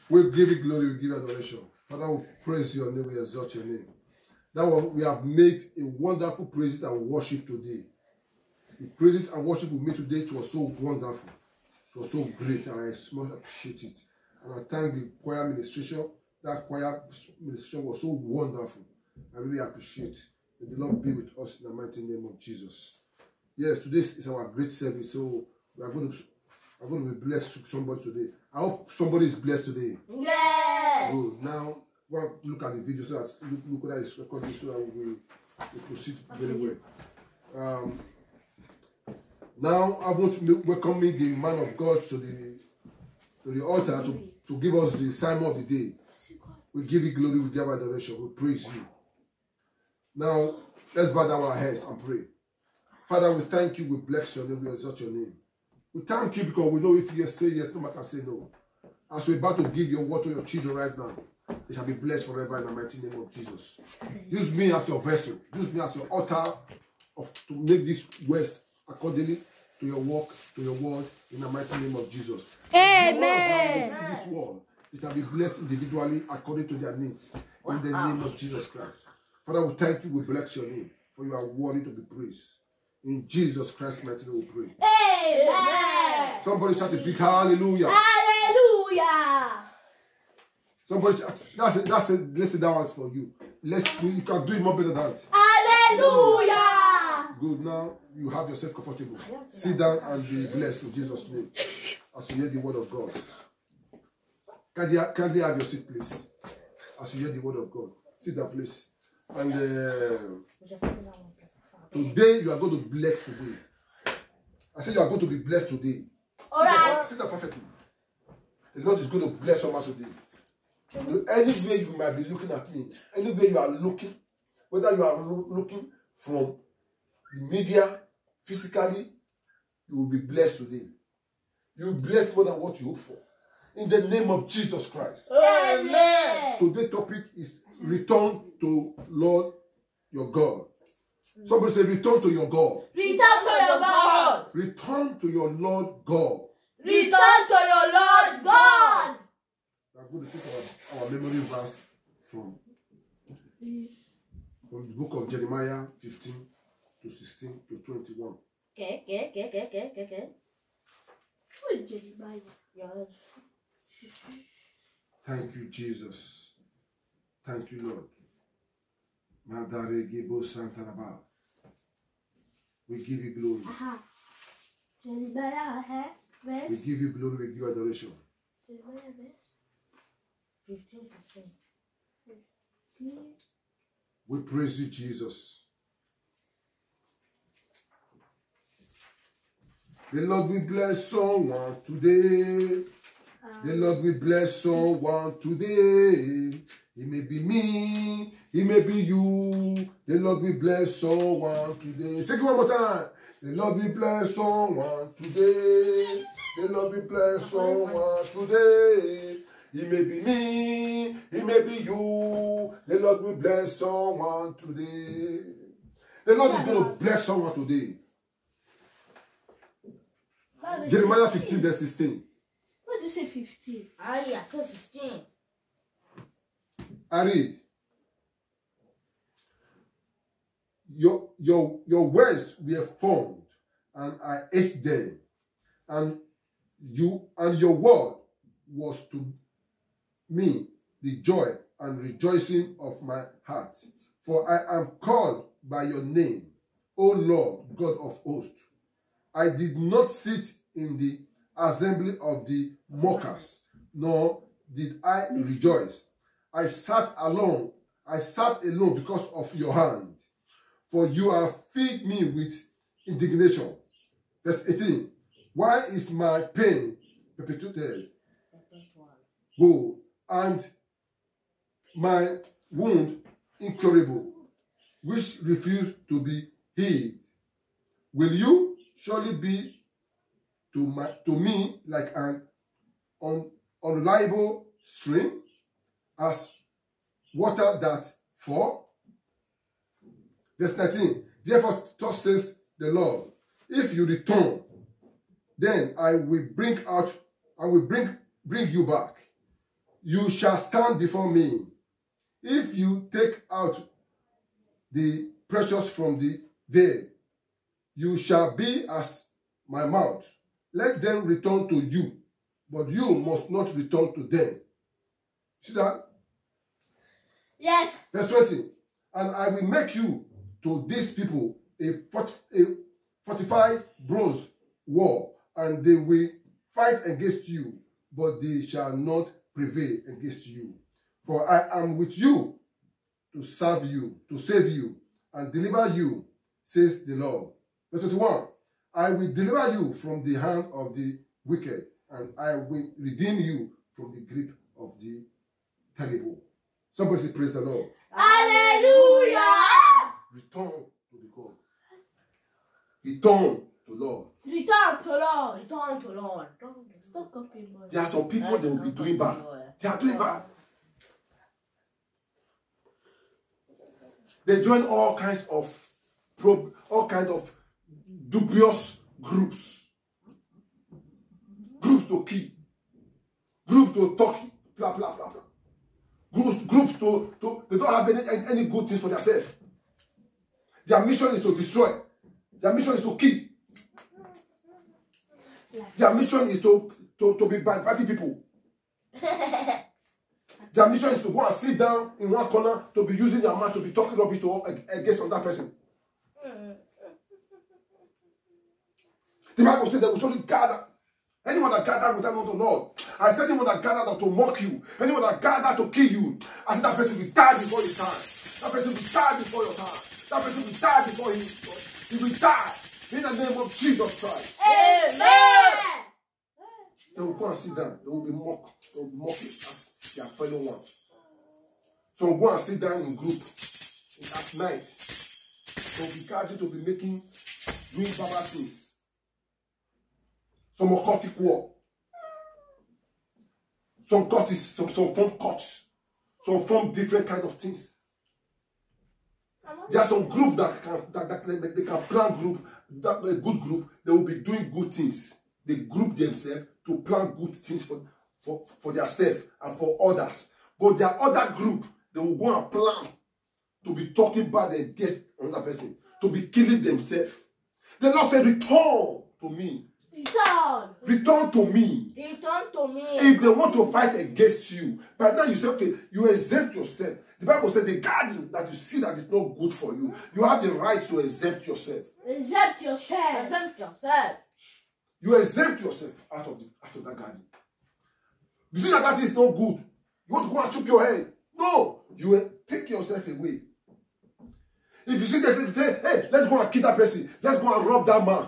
We give you glory, we give you adoration. Father, we praise your name, we exalt your name. That was, we have made a wonderful praises and worship today. The praises and worship we made today, it was so wonderful. It was so great, and I much appreciate it. And I thank the choir administration. That choir administration was so wonderful. I really appreciate it. May the Lord be with us in the mighty name of Jesus. Yes, today is our great service, so we are going to be blessed to somebody today. I hope somebody is blessed today. Yes. Good. Now, we'll look at the video so that look whether it's recording so that we proceed very well. Now, I want to welcome the man of God to the altar to give us the sermon of the day. We give you glory, we give adoration, we praise you. Now, let's bow down our heads and pray. Father, we thank you, we bless your name, we exalt your name. We thank you because we know if you say yes, no man can say no. As we're about to give your word to your children right now, they shall be blessed forever in the mighty name of Jesus. Use me as your vessel. Use me as your altar to make this words accordingly to your work, to your word, in the mighty name of Jesus. Amen. In this world, they shall be blessed individually according to their needs. In the name of Jesus Christ. Father, we thank you, we bless your name, for you are worthy to be praised. In Jesus Christ's mighty name we pray. Amen. Somebody shout a big hallelujah. Hallelujah. Somebody shout, that's it. Listen, that one's for you. You can do it more better than that. Hallelujah. Good. Now you have yourself comfortable. Sit down and be blessed in Jesus' name as you hear the word of God. Can they have your seat, please? As you hear the word of God. Sit down, please. And today you are going to be blessed today. I said you are going to be blessed today. Alright. Sit down perfectly. The Lord is going to bless someone today. Anywhere you might be looking at me, anywhere you are looking, whether you are looking from the media, physically, you will be blessed today. You will be blessed more than what you hope for. In the name of Jesus Christ. Amen. Today's topic is return to Lord your God. Somebody say return to your God. Return to your God. Return to your Lord God. Return to your Lord God. I'm going to take our memory verse from the book of Jeremiah 15 to 16 to 21. Okay. Who is Jeremiah? Yes. Thank you, Jesus. Thank you, Lord. Madare Gebo Santaraba. We give you glory. Jeremiah, verse. We give you glory, we give you adoration. Jeremiah, verse 15, 16. 15. We praise you, Jesus. The Lord will bless someone today. The Lord will bless someone today. It may be me, it may be you. The Lord will bless someone today. Say it one more time. The Lord will bless someone today. The Lord will bless someone today. It may be me, it may be you. The Lord will bless someone today. The Lord is going to bless someone today. Jeremiah 15 verse 16. What did you say 15? Ah, yeah, so 15. I read. Your words were formed, and I ate them, and your word was to me the joy and rejoicing of my heart. For I am called by your name, O Lord God of hosts. I did not sit in the assembly of the mockers, nor did I rejoice. I sat alone because of your hand. For you have filled me with indignation. Verse 18. Why is my pain perpetuated? Go, and my wound incurable, which refuse to be healed? Will you surely be to me like an unreliable stream, as water that fall? Verse 19. Therefore, thus says the Lord, if you return, then I will bring you back. you shall stand before me. If you take out the precious from the veil, you shall be as my mouth. Let them return to you, but you must not return to them. See that? Yes. Verse 20. And I will make you to these people a fortified bronze wall, and they will fight against you, but they shall not prevail against you. For I am with you to serve you, to save you, and deliver you, says the Lord. Verse 21. I will deliver you from the hand of the wicked, and I will redeem you from the grip of the terrible. Somebody say, praise the Lord. Hallelujah. Return to the God. Return to Lord. Return to Lord. Return to Lord. Stop copying. There are some people that will be doing bad. They are doing bad. They join all kinds of dubious groups. Groups to kill. Groups to talk. Blah, blah, blah, blah. Groups to they don't have any good things for themselves. Their mission is to destroy. Their mission is to kill. Their mission is to be bad party people. Their mission is to go and sit down in one corner to be using their mouth to be talking rubbish against another person. The Bible said they will surely gather. Anyone that gathered without knowing the Lord. I said anyone that gathered to mock you. Anyone that gathered to kill you. I said that person will die before his time. That person will die before your time. That person will die before he will die. In the name of Jesus Christ. Amen. They will go and sit down. They will be mocked. They will be mocking as their fellow ones. So will go and sit down in group at night. They will be gathered to be doing bad things. Some occultic war. Some cultists, some form cults. Some form different kinds of things. There are some group that they can plan group, that a good group, they will be doing good things. They group themselves to plan good things for themselves and for others. But their other group, they will go and plan to be talking bad against another person, to be killing themselves. The Lord said, return to me. Return to me. Return to me. If they want to fight against you, by now you say, okay, you exempt yourself. The Bible said the garden that you see that is not good for you, you have the right to exempt yourself. Exempt yourself. Exempt yourself. You exempt yourself out of that garden. You see that is not good. You want to go and chop your head. No, you take yourself away. If you see that, say, hey, let's go and kill that person. Let's go and rob that man.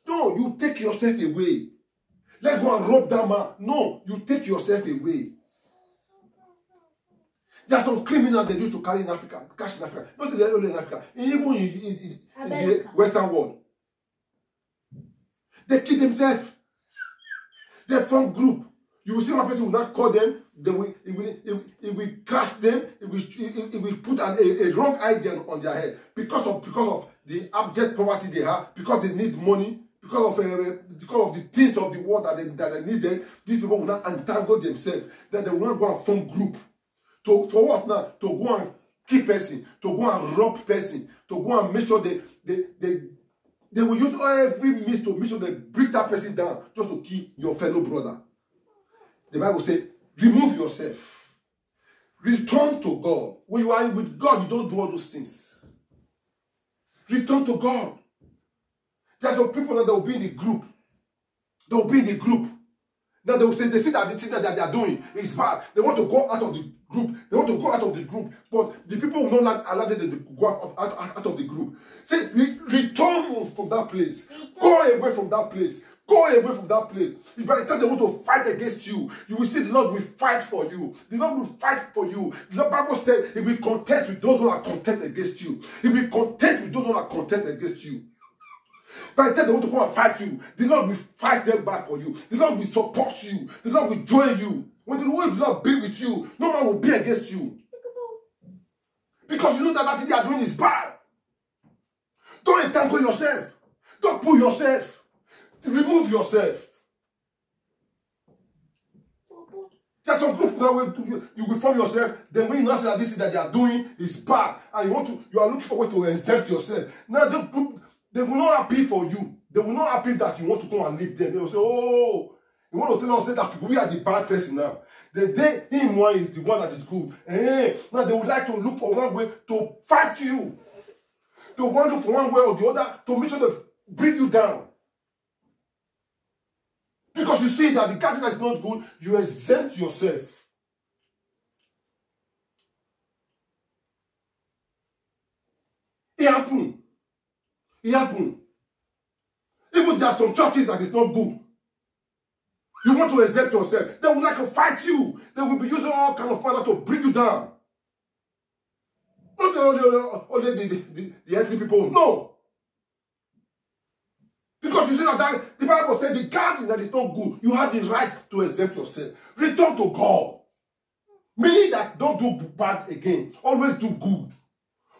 No, you take yourself away. Let's go and rob that man. No, you take yourself away. There are some criminals they used to carry in Africa, cash in Africa. Not only in Africa, even in the Western world. They kill themselves. They form group. You will see one person will not call them. It will crush them. It will put a wrong idea on their head because of the abject poverty they have, because they need money, because of the things of the world that they needed. These people will not entangle themselves. Then they will not go and form group. For what now? To go and kill person, to go and rob person, to go and make sure they will use every means to make sure they break that person down just to kill your fellow brother. The Bible says, remove yourself. Return to God. When you are with God, you don't do all those things. Return to God. There are some people that will be in the group. They will be in the group. Now they will say, they see that the thing that they are doing is bad. They want to go out of the group. They want to go out of the group. But the people will not allow them to go out of the group. Say, return from that place. Go away from that place. Go away from that place. If by the time they want to fight against you, you will see the Lord will fight for you. The Lord will fight for you. The Bible said he will contend with those who are content against you. He will contend with those who are content against you. By the time they want to come and fight you, the Lord will fight them back for you. The Lord will support you. The Lord will join you. When the Lord will not be with you, no man will be against you. Because you know that thing they are doing is bad. Don't entangle yourself. Don't pull yourself. Remove yourself. There's some group you will form yourself. Then when you know that this thing that they are doing is bad, and you are looking for a way to exempt yourself. Now they will not happy for you. They will not happy that you want to come and leave them. They will say, oh, you want to tell us that we are the bad person now. Him one is the one that is good. Now they would like to look for one way to fight you. They want to look for one way or the other to make sure they bring you down. Because you see that the garden is not good, you exempt yourself. It happened. It happened. Even there are some churches that is not good. You want to exempt yourself. They would like to fight you. They will be using all kind of power to bring you down. Not only the earthly people. No. Because you see that the Bible said the garden that is not good, you have the right to exempt yourself. Return to God. Meaning that don't do bad again. Always do good.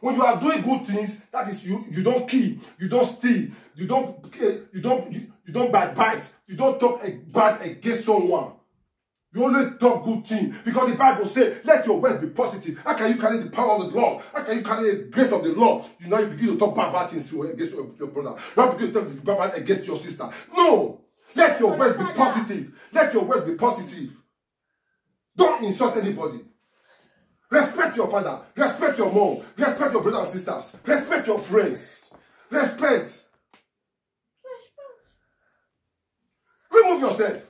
When you are doing good things, that is you don't kill, you don't steal, you don't backbite, you don't talk bad against someone. You always talk good things. Because the Bible says, let your words be positive. How can you carry the power of the Lord? How can you carry the grace of the Lord? You know, you begin to talk bad things against your brother. You don't begin to talk bad against your sister. No. Let your words be positive. Let your words be positive. Don't insult anybody. Respect your father. Respect your mom. Respect your brothers and sisters. Respect your friends. Respect. Remove yourself.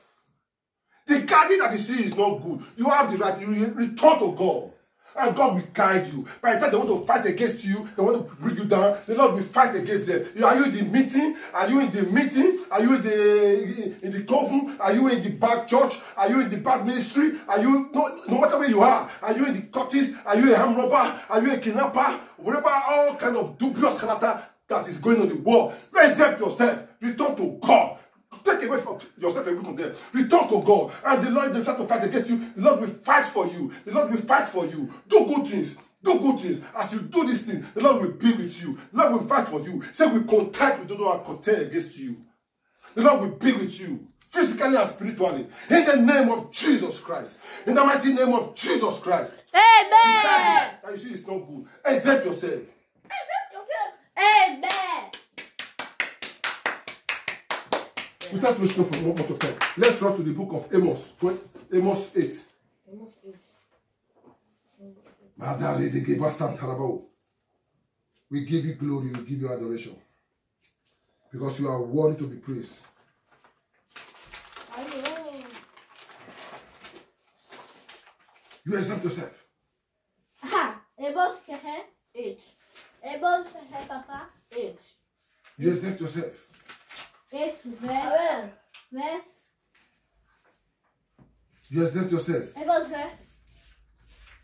The garden that you see is not good. You have the right. You return to God. And God will guide you. By the time they want to fight against you, they want to bring you down, the Lord will fight against them. Are you in the meeting? Are you in the meeting? Are you in the coven? Are you in the bad church? Are you in the bad ministry? Are you, no matter where you are you in the cultist? Are you a ham robber? Are you a kidnapper? Whatever, all kind of dubious character that is going on in the world, exempt yourself. Return to God. Take away from yourself away from them. Return to God. And the Lord will try to fight against you. The Lord will fight for you. The Lord will fight for you. Do good things. Do good things. As you do these things, the Lord will be with you. The Lord will fight for you. Say we contend with those who are contend against you. The Lord will be with you. Physically and spiritually. In the name of Jesus Christ. In the mighty name of Jesus Christ. Amen. That you see it's not good. Exempt yourself. Exempt yourself. Amen. Without wasting for much of time, let's run to the book of Amos, Amos 8. Amos 8. We give you glory, we give you adoration. Because you are worthy to be praised. You exempt yourself. Amos 8. Amos Papa 8. You exempt yourself. 8 verse. You exempt yourself. Amos verse.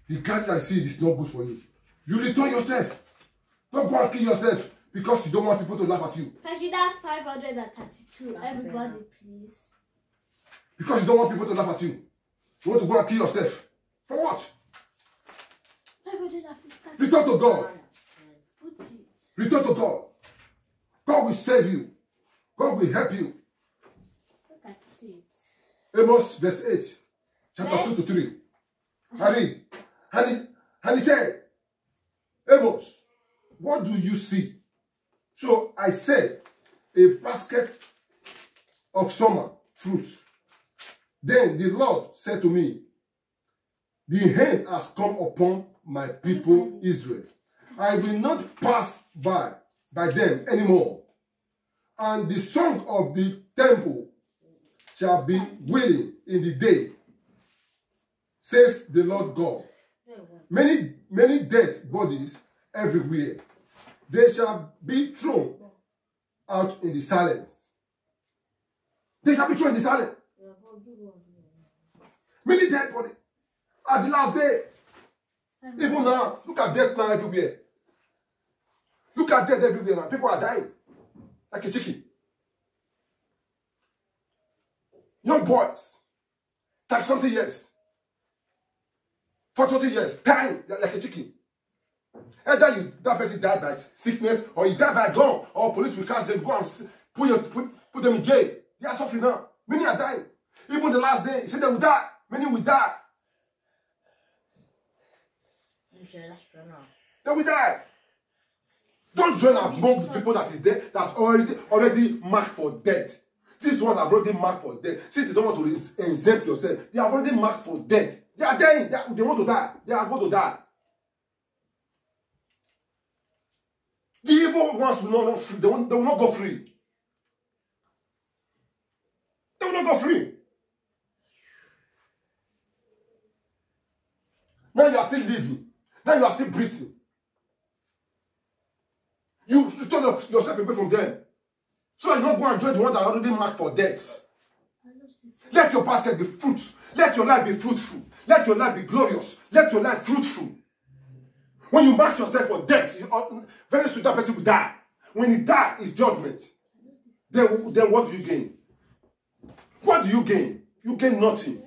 The garden I see is not good for you. You return yourself. Don't go and kill yourself because you don't want people to laugh at you. Pagina 532. Everybody, please. Because you don't want people to laugh at you. You want to go and kill yourself. For what? 552. Return to God. Return to God. God will save you. God will help you. Look at it. Amos verse 8. Chapter 2 to 3. I read. And he said, Amos, what do you see? So I said, a basket of summer fruits. Then the Lord said to me, the hand has come upon my people Israel. I will not pass by them anymore. And the song of the temple shall be wailing in the day, says the Lord God. Many dead bodies everywhere. They shall be thrown out in the silence. They shall be thrown in the silence. Many dead bodies. At the last day. Even now, look at death now everywhere. Look at death everywhere now. People are dying. Like a chicken. Young boys. 30-something years. 40 years. Dying like a chicken. Either that person died by sickness, or he died by gun, or police will catch them, go and put them in jail. They are suffering now. Many are dying. Even the last day, he said they will die. Many will die. They will die. Don't join among the people that is there, that's already marked for death. These ones have already marked for death. Since you don't want to exempt yourself, they have already marked for death. They are dying. They want to die. They are going to die. The evil ones will not run free. They will not go free. They will not go free. Now you are still living. Now you are still breathing. You turn yourself away from them. So you not go and join the one that are already marked for death. Let your basket be fruits. Let your life be fruitful. Let your life be glorious. Let your life fruitful. When you mark yourself for death, very soon that person will die. When he dies, it's judgment. Then what do you gain? What do you gain? You gain nothing.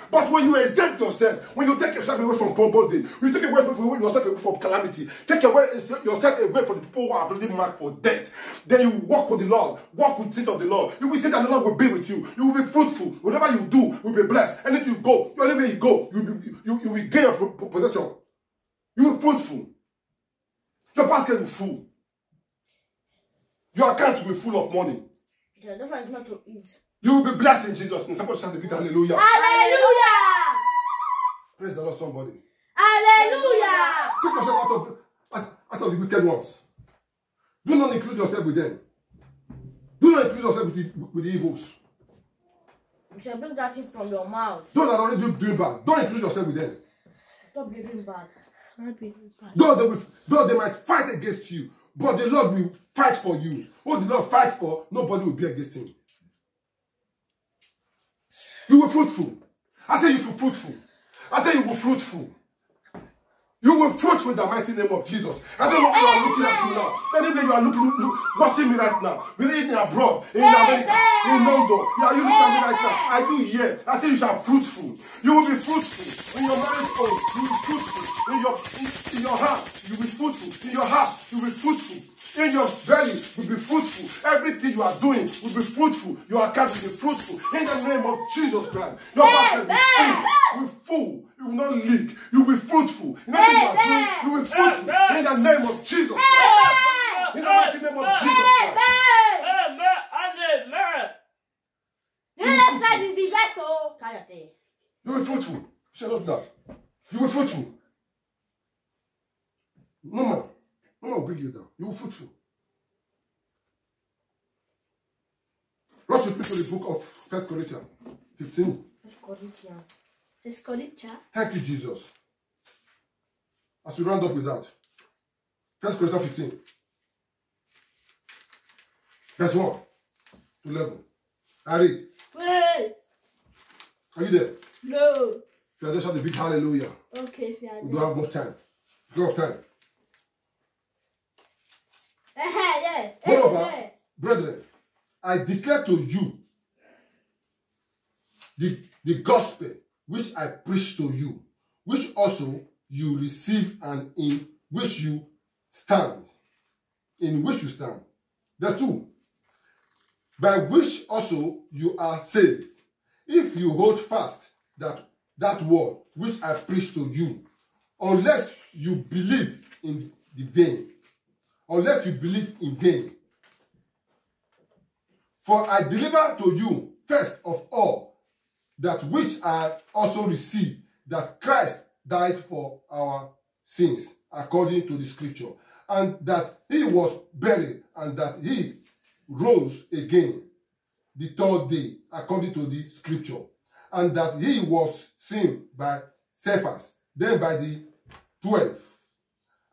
But when you exempt yourself, when you take yourself away from bondage, you take yourself away from calamity, take yourself away from the people who are already marked for death, then you walk with the Lord, walk with the things of the Lord. You will see that the Lord will be with you. You will be fruitful. Whatever you do, you will be blessed. Anything you go, anywhere you go, you will gain your possession. You will be fruitful. Your basket will be full. Your account will be full of money. Yeah, that's why it's not to eat. You will be blessed in Jesus' name. Somebody shout the big hallelujah. Hallelujah! Praise the Lord, somebody. Hallelujah! Take yourself out of the wicked ones. Do not include yourself with them. Do not include yourself with the evils. You shall bring that thing from your mouth. Those that are already doing bad, don't include yourself with them. Stop living bad. Though they might fight against you, but the Lord will fight for you. What the Lord fights for, nobody will be against him. You will be fruitful. I say you will be fruitful. I say you will be fruitful. You will be fruitful in the mighty name of Jesus. I don't know where you are looking at me now. Anywhere you are watching me right now. Whether in abroad, in America, in London. Are you looking at me right now? Are you here? I say you shall be fruitful. You will be fruitful. In your marriage home, you will be fruitful. In your heart, you will be fruitful. In your heart, you will be fruitful. In your belly will be fruitful. Everything you are doing will be fruitful. Your account will be fruitful. In the name of Jesus Christ. Your basket will be full. You will not leak. You will be fruitful. In everything you are doing, you will be fruitful. In the name of Jesus Christ. In the mighty name of Jesus Christ. Jesus Christ is the best. Oh, you will be fruitful. Shut up that. You will be fruitful. No more. No more bring you down. You will be fruitful. Let's repeat to the book of 1 Corinthians 15. 1 Corinthians. Thank you, Jesus. As we round up with that. 1 Corinthians 15. Verse 1 to 11. I read. Wait. Are you there? No. If you are there, shout a big hallelujah. Okay, if you are We don't have much time. We don't have time. Yes. Moreover, brethren, I declare to you the gospel which I preach to you, which also you receive and in which you stand. In which you stand. Verse 2. By which also you are saved, if you hold fast that word which I preach to you, unless you believe in the vain. Unless you believe in vain. For I deliver to you first of all that which I also received, that Christ died for our sins, according to the scripture, and that he was buried, and that he rose again the third day, according to the scripture, and that he was seen by Cephas, then by the 12.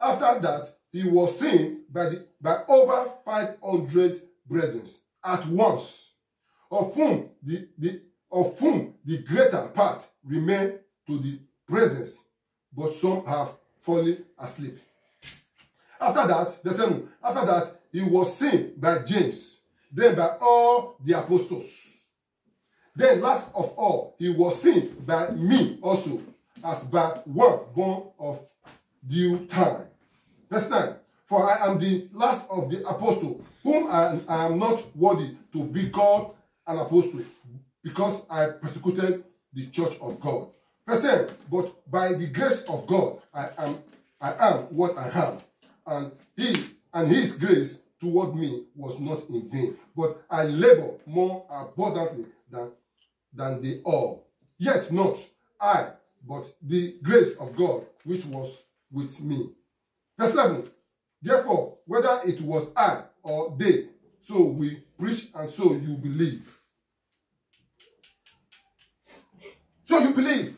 After that, he was seen by over 500 brethren at once, of whom the greater part remain to the presence, but some have fallen asleep. After that, verse 7, after that, he was seen by James, then by all the apostles. Then last of all, he was seen by me also, as by one born of due time. Verse 9, for I am the last of the apostles, whom I am not worthy to be called an apostle, because I persecuted the church of God. Verse 10, but by the grace of God, I am I am what I am. And his grace toward me was not in vain. But I labor more abundantly than they all. Yet not I, but the grace of God which was with me. Verse 11. Therefore, whether it was I or they, so we preach and so you believe. So you believe.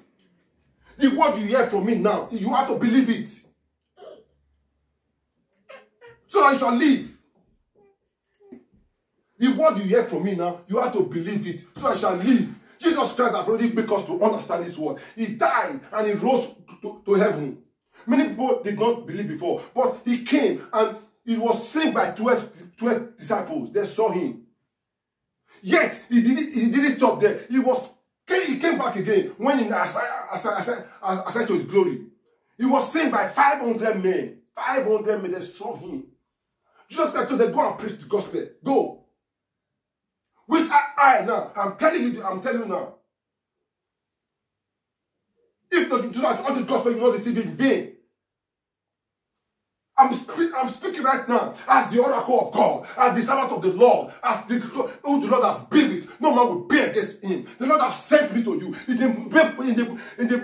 The word you hear from me now, you have to believe it. So I shall live. The word you hear from me now, you have to believe it. So I shall live. Jesus Christ has already made us to understand this word. He died and he rose to heaven. Many people did not believe before, but he came and he was seen by 12 disciples. They saw him. Yet he didn't stop there. He came back again when he ascended to his glory. He was seen by 500 men. 500 men, they saw him. Jesus Christ told them, go and preach the gospel. Go. Which I now, I'm telling you now. If not, you do not all this gospel, you will not receive it in vain. I'm speaking right now as the oracle of God, as the servant of the Lord, as who the Lord has been with. No man will be against him. The Lord has sent me to you. In the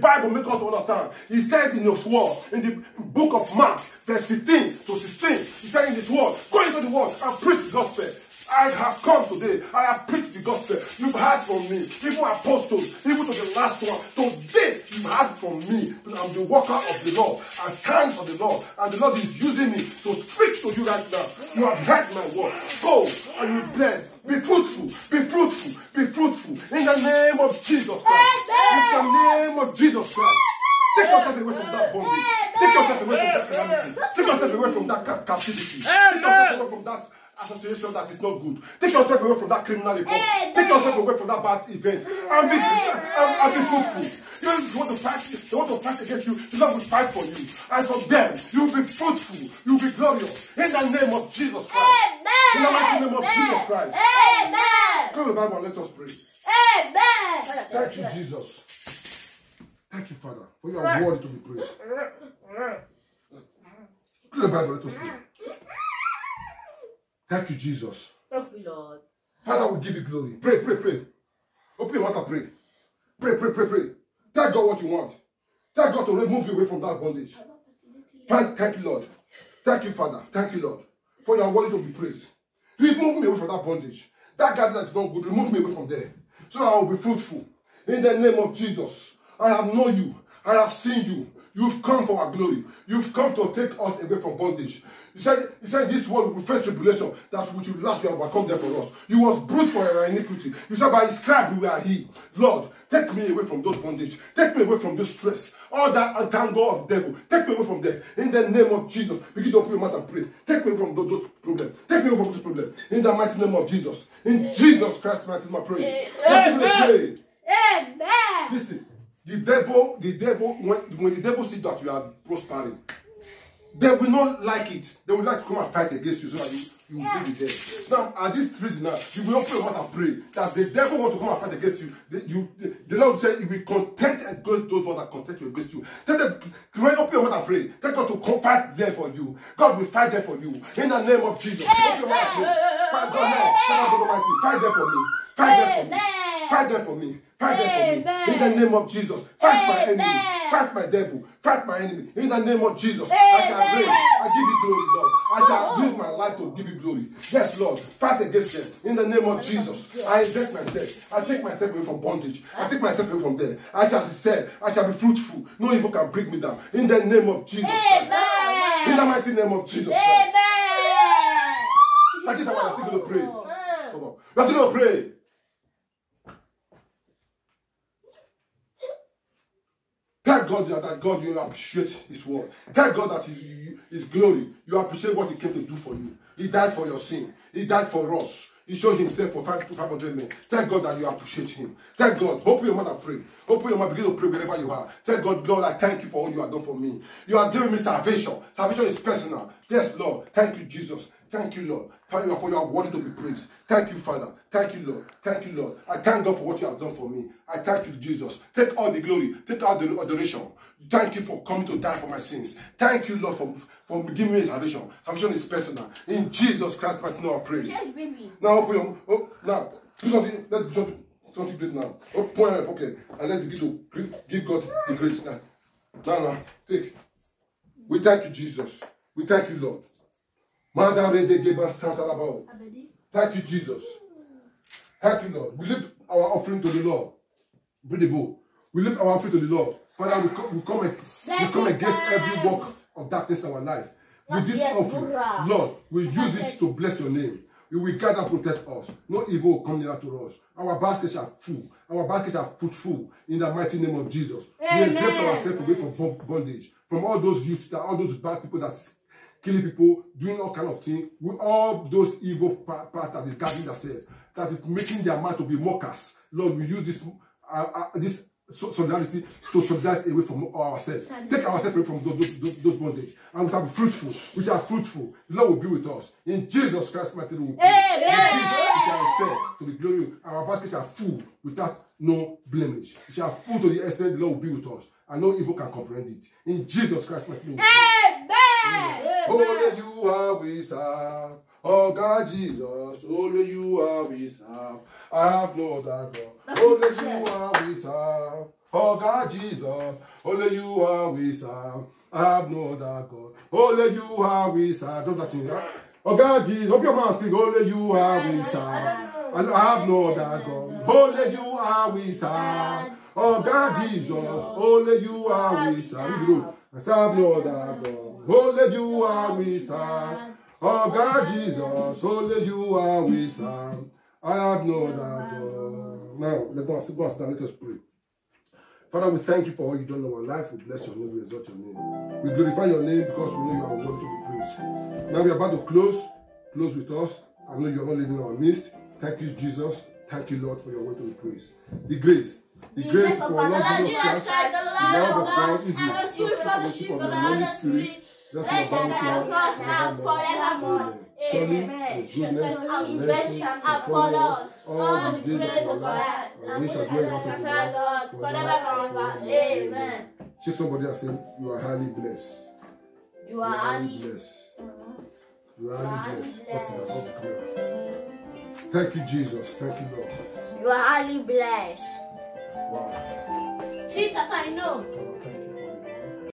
Bible, make us understand. He said in his word, in the book of Mark, verse 15 to 16, he said in his word, go into the world and preach the gospel. I have come today. I have preached the gospel. You've heard from me. Even apostles, even to the last one. Today, you've heard from me. I'm the worker of the Lord. I thank for the Lord. And the Lord is using me to speak to you right now. You have heard my word. Go and be blessed. Be fruitful. Be fruitful. Be fruitful. In the name of Jesus Christ. In the name of Jesus Christ. Take yourself away from that bondage. Take yourself away from that calamity. Take yourself away from that captivity. Take yourself away from that association that is not good. Take yourself away from that criminal report. Take yourself away from that bad event. And be fruitful. You want to fight, they want to fight against you, the Lord will fight for you. And from them, you will be fruitful. You will be glorious. In the name of Jesus Christ. Amen. In the mighty name of Jesus Christ. Amen. Come to the Bible and let us pray. Amen. Thank you, Jesus. Thank you, Father, for you are worthy to be praised. Come to the Bible, let us pray. Thank you, Jesus. Thank you, Lord. Father, we give you glory. Pray, pray, pray. Open your mouth and pray. Pray, pray, pray, pray. Tell God what you want. Tell God to remove you away from that bondage. Thank you, Lord. Thank you, Father. Thank you, Lord. For you are worthy to be praised. Remove me away from that bondage. That garden that is not good, remove me away from there. So that I will be fruitful. In the name of Jesus. I have known you. I have seen you. You've come for our glory. You've come to take us away from bondage. You said this world will face tribulation, that which will last, you have overcome them for us. You was bruised for our iniquity. You said by his stripe we are healed. Lord, take me away from those bondage. Take me away from this stress. All that entangle of the devil. Take me away from there. In the name of Jesus. Begin to open your mouth and pray. Take me away from those problems. Take me away from this problem. In the mighty name of Jesus. In Jesus Christ's mighty name I pray. Amen. Amen. Listen. The devil, when the devil sees that you are prospering, they will not like it. They will like to come and fight against you so that you will be with them. Now, at this reason now, you will open your mouth and pray that the devil wants to come and fight against you. The Lord said he will content against those ones that contend you against you. Tell them, open your mouth and pray. Tell God to fight there for you. God will fight there for you. In the name of Jesus. Open your mouth and pray. Fight God now. Father God Almighty, fight there for me. Fight there for me. Fight there for me. Fight there for me. In the name of Jesus. Fight my enemy. Fight my devil. Fight my enemy. In the name of Jesus. I shall reign. I give you glory, Lord. I shall use my life to give you glory. Yes, Lord. Fight against them. In the name of Jesus. I exempt myself. I take myself away from bondage. I take myself away from there. I shall say, I shall be fruitful. No evil can bring me down. In the name of Jesus Christ. In the mighty name of Jesus Christ. That is how I'm still going to pray. We're still going to pray. Thank God that God, you appreciate his word. Thank God that his glory. You appreciate what he came to do for you. He died for your sin. He died for us. He showed himself for 500 men. Thank God that you appreciate him. Thank God. Open your mouth and pray. Open your mouth, begin to pray wherever you are. Thank God, Lord, I thank you for all you have done for me. You have given me salvation. Salvation is personal. Yes, Lord. Thank you, Jesus. Thank you, Lord. For you are worthy to be praised. Thank you, Father. Thank you, Lord. Thank you, Lord. I thank God for what you have done for me. I thank you, Jesus. Take all the glory. Take all the adoration. Thank you for coming to die for my sins. Thank you, Lord, for giving me salvation. Salvation is personal. In Jesus Christ's mighty name, I pray. Yes, baby. Now, open your, now, do something. Let's do something great now. Open your pocket and let's begin to give God the grace now. Now, take. We thank you, Jesus. We thank you, Lord. Thank you, Jesus. Thank you, Lord. We lift our offering to the Lord. Bring the bowl. We lift our offering to the Lord. Father, we come against every work of darkness in our life. With this offering, Lord, we use it to bless your name. You will guide and protect us. No evil will come near to us. Our baskets are full. Our baskets are fruitful in the mighty name of Jesus. Amen. We exempt ourselves away from bondage, from all those youths, all those bad people that killing people, doing all kind of things, with all those evil part that is guarding themselves, that is making their mind to be mockers. Lord, we use this solidarity to solidarize away from ourselves. Take ourselves away from those bondage. And we shall be fruitful. We shall be fruitful. The Lord will be with us. In Jesus Christ's mighty name, we shall excel to the glory. Our baskets are full without no blemish. We shall full to the extent the Lord will be with us. And no evil can comprehend it. In Jesus Christ's mighty name. Only you are we serve. Oh God Jesus, only you are we serve. I have no other God. Only you are we serve. Oh God Jesus, only you are we serve. I have no other God. Only you are we serve. Drop that thing. Oh God Jesus, open your mouth and sing. Only you are we serve. I have no other God. Only you are we serve. Oh God Jesus, only you are we serve. I have no other God. Only you are we serve. Oh God Jesus, only you are we serve. I have no other God. Now, let's go and let us pray. Father, we thank you for all you've done in our life. We bless your name, we exalt your name. We glorify your name because we know you are worthy to be praised. Now we are about to close with us. I know you are not living in our midst. Thank you, Jesus. Thank you, Lord, for your word to be praised. The grace for our Lord Jesus Christ, the love of God is and the sweet fellowship of the Holy Spirit. Rest and abide with us now forevermore. Amen. His goodness and mercy shall follow us all the days of our life, and we shall dwell in the house of the Lord forever. Amen. Shake somebody and say, you are highly blessed. You are highly blessed. You are highly blessed. Pass it above the camera. Thank you, Jesus. Thank you, Lord. You are highly blessed. Wow. See, Papa, I know. Oh,